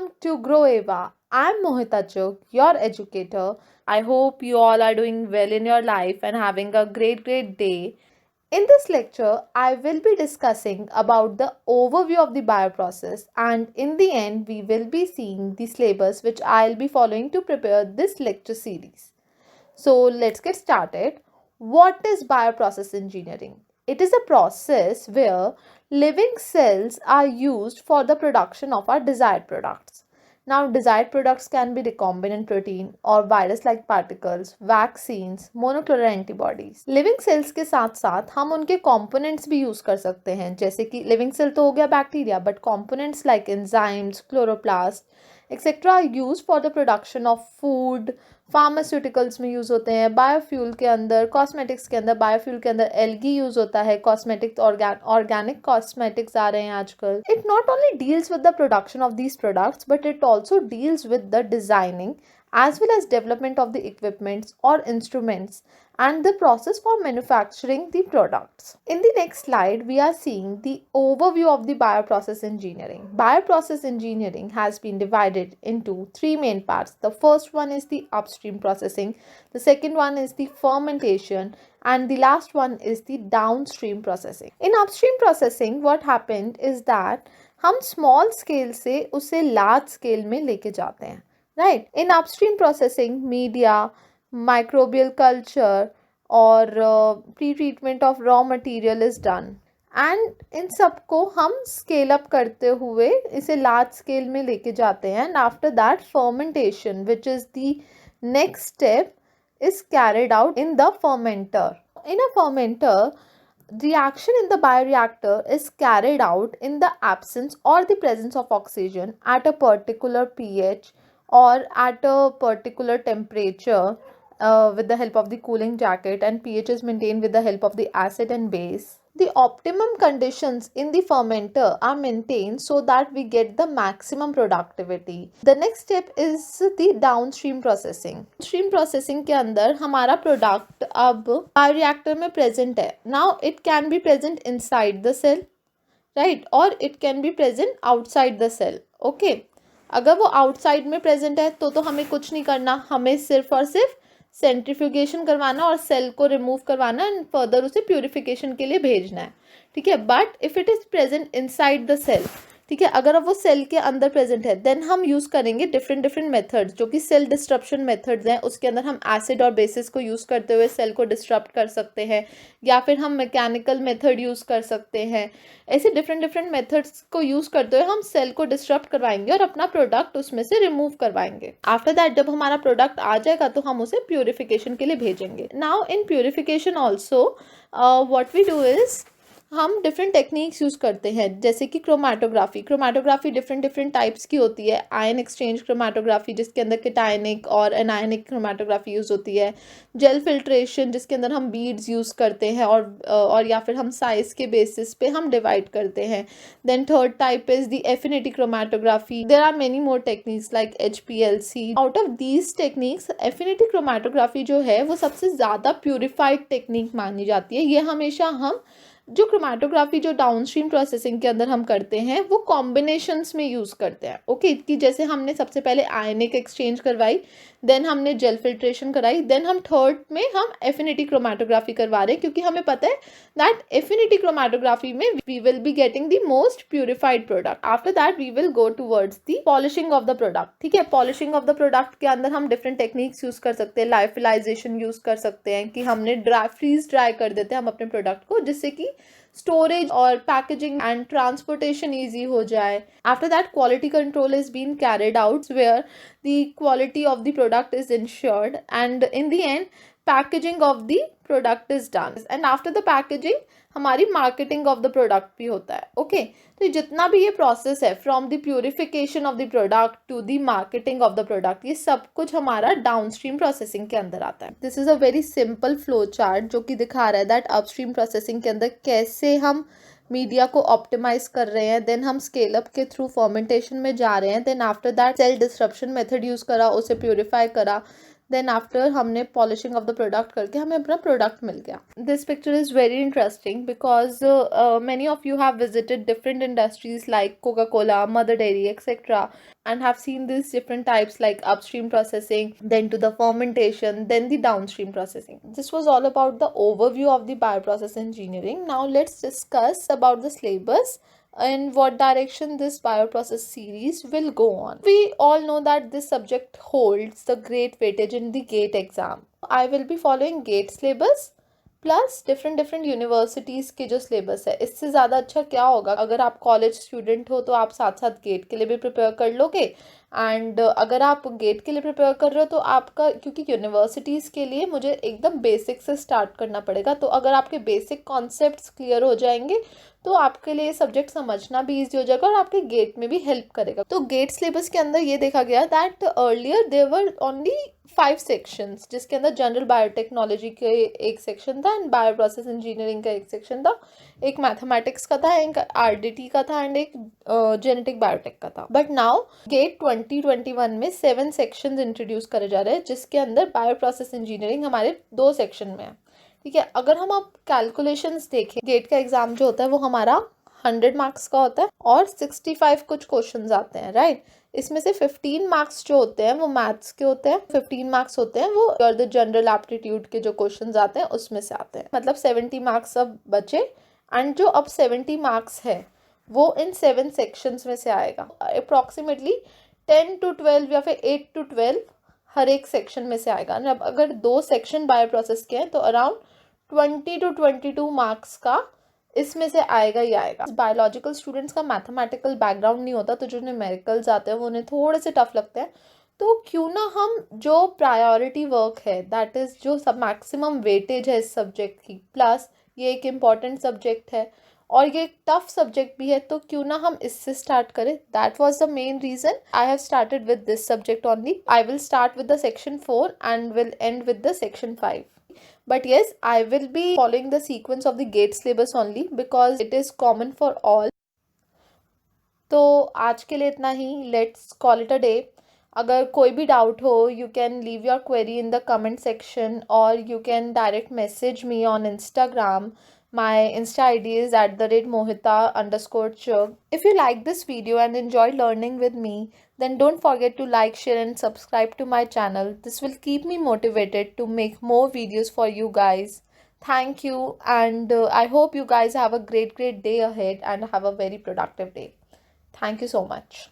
Welcome to GROWiva. I'm Mohita, Chugh, your educator. I hope you all are doing well in your life and having a great day. In this lecture, I will be discussing about the overview of the bioprocess, and in the end we will be seeing the syllabus which I'll be following to prepare this lecture series. So let's get started. What is bioprocess engineering? It is a process where living cells are used for the production of our desired products. Now, desired products can be recombinant protein or virus-like particles, vaccines, monoclonal antibodies. Living cells के साथ साथ हम उनके components भी use कर सकते हैं, जैसे कि लिविंग सेल तो हो गया bacteria, but components like enzymes, chloroplast, etc. are used for the production of food, pharmaceuticals में यूज़ होते हैं, बायोफ्यूल के अंदर, कॉस्मेटिक्स के अंदर, बायोफ्यूल के अंदर एल्गी यूज़ होता है, कॉस्मेटिक्स ऑर्गेनिक कॉस्मेटिक्स आ रहे हैं आजकल. It not only deals with the production of these products but it also deals with the designing as well as development of the equipments or instruments and the process for manufacturing the products. In the next slide, we are seeing the overview of the bioprocess engineering. Bioprocess engineering has been divided into three main parts. The first one is the upstream processing, the second one is the fermentation, and the last one is the downstream processing. In upstream processing, what happened is that हम small scale से उसे large scale में लेके जाते हैं. Right. In upstream processing, media, microbial culture or pre-treatment of raw material is done. And इन सबको हम scale up करते हुए इसे large scale में लेके जाते हैं. And after that, fermentation, which is the next step, is carried out in the fermenter. In a fermenter, reaction in the bioreactor is carried out in the absence or the presence of oxygen at a particular pH or at a particular temperature with the help of the cooling jacket, and pH is maintained with the help of the acid and base. The optimum conditions in the fermenter are maintained so that we get the maximum productivity. The next step is the downstream processing. Downstream processing के अंदर हमारा product अब bioreactor में present है. Now it can be present inside the cell, right? Or it can be present outside the cell. Okay. अगर वो outside में present है तो हमें कुछ नहीं करना, हमें सिर्फ और सिर्फ सेंट्रीफ्यूगेशन करवाना और सेल को रिमूव करवाना एंड फर्दर उसे प्यूरिफिकेशन के लिए भेजना है. ठीक है. But if it is present inside the cell, ठीक है, अगर अब वो सेल के अंदर प्रेजेंट है, देन हम यूज़ करेंगे डिफरेंट मेथड्स जो कि सेल डिस्ट्रप्शन मेथड्स हैं. उसके अंदर हम एसिड और बेसिस को यूज़ करते हुए सेल को डिस्ट्रप्ट कर सकते हैं, या फिर हम मैकेनिकल मेथड यूज़ कर सकते हैं. ऐसे डिफरेंट मेथड्स को यूज़ करते हुए हम सेल को डिस्ट्रप्ट करवाएंगे और अपना प्रोडक्ट उसमें से रिमूव करवाएंगे. आफ्टर दैट जब हमारा प्रोडक्ट आ जाएगा तो हम उसे प्यूरिफिकेशन के लिए भेजेंगे. Now in purification also what we do is हम डिफरेंट टेक्निक्स यूज़ करते हैं, जैसे कि क्रोमाटोग्राफी डिफरेंट टाइप्स की होती है. आयन एक्सचेंज क्रोमाटोग्राफी जिसके अंदर केटायनिक और एनायनिक क्रोमाटोग्राफी यूज़ होती है. जेल फिल्ट्रेशन जिसके अंदर हम बीड्स यूज़ करते हैं और या फिर हम साइज़ के बेसिस पे हम डिवाइड करते हैं. Then third type is the affinity chromatography. There are many more techniques like HPLC. Out of these techniques affinity chromatography जो है वो सबसे ज़्यादा प्यूरिफाइड टेक्निक मानी जाती है. ये हमेशा हम जो क्रोमाटोग्राफी जो डाउनस्ट्रीम प्रोसेसिंग के अंदर हम करते हैं वो कॉम्बिनेशंस में यूज़ करते हैं. ओके. कि जैसे हमने सबसे पहले आयनिक एक्सचेंज करवाई, देन हमने जेल फिल्ट्रेशन कराई, देन हम थर्ड में हम एफिनिटी क्रोमाटोग्राफी करवा रहे हैं, क्योंकि हमें पता है दैट एफिनिटी क्रोमाटोग्राफी में we will be getting the most purified product. After that we will go towards the polishing of the product. ठीक है. पॉलिशिंग ऑफ द प्रोडक्ट के अंदर हम डिफरेंट टेक्निक्स यूज़ कर सकते हैं. लाइफिलाइजेशन यूज़ कर सकते हैं कि हमने फ्रीज ड्राई कर देते हैं हम अपने प्रोडक्ट को, जिससे कि स्टोरेज और पैकेजिंग एंड ट्रांसपोर्टेशन ईजी हो जाए. After that quality control is been carried out where the quality of the product is ensured, and in the end packaging of the product is done, and after the packaging हमारी marketing of the product भी होता है. Okay. तो जितना भी ये process है from the purification of the product to the marketing of the product, ये सब कुछ हमारा डाउनस्ट्रीम प्रोसेसिंग के अंदर आता है. This is a very simple flow chart जो कि दिखा रहा है दैट अपस्ट्रीम प्रोसेसिंग के अंदर कैसे हम मीडिया को ऑप्टिमाइज कर रहे हैं. देन हम स्केल अप के थ्रू फर्मेंटेशन में जा रहे हैं. Then after that cell disruption method use करा, उसे प्यूरिफाई करा. देन आफ्टर हमने पॉलिशिंग ऑफ द प्रोडक्ट करके हमें अपना प्रोडक्ट मिल गया. This picture is very interesting because many of you have visited different industries like Coca-Cola, Mother Dairy, etc., and have seen these different types like upstream processing, then to the fermentation, then the downstream processing. This was all about the overview of the bioprocess engineering. Now let's discuss about the syllabus and what direction this bioprocess series will go on. We all know that this subject holds the great weightage in the GATE exam. I will be following GATE syllabus plus different different universities के जो syllabus है. इससे ज़्यादा अच्छा क्या होगा, अगर आप कॉलेज स्टूडेंट हो तो आप साथ साथ गेट के लिए भी प्रिपेयर कर लोगे. एंड अगर आप गेट के लिए प्रिपेयर कर रहे हो तो आपका, क्योंकि यूनिवर्सिटीज़ के लिए मुझे एकदम बेसिक से स्टार्ट करना पड़ेगा, तो अगर आपके बेसिक कॉन्सेप्ट्स क्लियर हो जाएंगे तो आपके लिए सब्जेक्ट समझना भी ईजी हो जाएगा और आपके गेट में भी हेल्प करेगा. तो गेट सिलेबस के अंदर ये देखा गया that earlier there were only 5 sections, जिसके अंदर जनरल बायोटेक्नोलॉजी के एक सेक्शन था एंड बायोप्रोसेस इंजीनियरिंग का एक सेक्शन था, एक मैथमेटिक्स का था, एक आरडीटी का था एंड एक जेनेटिक बायोटेक का था. बट नाउ गेट 2021 में 7 सेक्शंस इंट्रोड्यूस करे जा रहे हैं, जिसके अंदर बायोप्रोसेस इंजीनियरिंग हमारे 2 सेक्शन में है. ठीक है, अगर हम आप कैलकुलेशंस देखें, गेट का एग्जाम जो होता है वो हमारा 100 मार्क्स का होता है और 65 कुछ क्वेश्चंस आते हैं, राइट. इसमें से 15 मार्क्स जो होते हैं वो मैथ्स के होते हैं, 15 मार्क्स होते हैं वो द जनरल एप्टीट्यूड के जो क्वेश्चंस आते हैं उसमें से आते हैं. मतलब 70 मार्क्स अब बचे एंड जो अब 70 मार्क्स है वो इन 7 सेक्शंस में से आएगा. अप्रॉक्सीमेटली 10 to 12 या फिर 8 to 12 हर एक सेक्शन में से आएगा. अब अगर 2 सेक्शन बायोप्रोसेस के हैं तो अराउंड 20 to 22 मार्क्स का इसमें से आएगा ही आएगा. बायोलॉजिकल स्टूडेंट्स का मैथमेटिकल बैकग्राउंड नहीं होता तो जो न्यूमेरिकल्स आते हैं वो उन्हें थोड़े से टफ लगते हैं. तो क्यों ना हम जो प्रायोरिटी वर्क है, दैट इज़ जो सब मैक्सिमम वेटेज है इस सब्जेक्ट की, प्लस ये एक इम्पॉर्टेंट सब्जेक्ट है और ये एक टफ सब्जेक्ट भी है, तो क्यों ना हम इससे स्टार्ट करें. That was the main reason I have started with this subject only. I will start with the section 4 and will end with the section 5. But yes, I will be following the sequence of the GATE syllabus only because it is common for all. तो आज के लिए इतना ही. Let's call it a day. अगर कोई भी doubt हो, you can leave your query in the comment section or you can direct message me on Instagram. My Insta ID is @Mohita_Chugh. If you like this video and enjoy learning with me, then don't forget to like, share and subscribe to my channel. This will keep me motivated to make more videos for you guys. Thank you, and I hope you guys have a great day ahead and have a very productive day. Thank you so much.